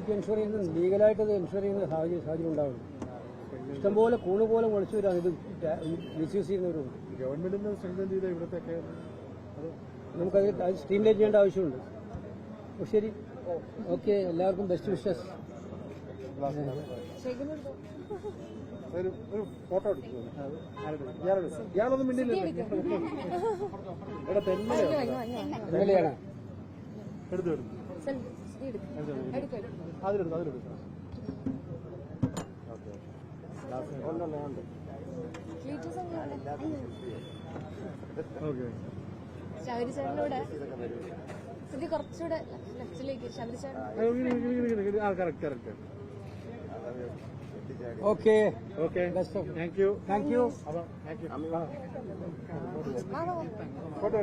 ലീഗലായിട്ട് ensure അത് ensure ചെയ്യുന്ന സാഹചര്യം ഉണ്ടാവുന്നു. ഇഷ്ടംപോലെ കൂണുപോലെ മുളച്ചവരാണ് ഇത് മിസ്യൂസ് ചെയ്യുന്നവരുണ്ട്. ഗവൺമെന്റിന് സ്ട്രെങ്തൻ ചെയ്ത ഇവിടുത്തെ നമുക്കത് സ്ട്രീംലൈൻ ചെയ്യേണ്ട ആവശ്യമുണ്ട്. ശരി, ഓക്കെ, എല്ലാവർക്കും ബെസ്റ്റ് വിഷസ്. ഒരു ഫോട്ടോ എടുത്തു ഇയാളൊന്നും മിണ്ടില്ല. എങ്ങനെയാണ് എടുത്തു അതിലെടുത്തു ശബരിചേട്ടനോട് കുറച്ചുകൂടെ ലെഫ്റ്റിലേക്ക് ശബരിചേട്ടൻ. Okay, thank you. ഫോട്ടോ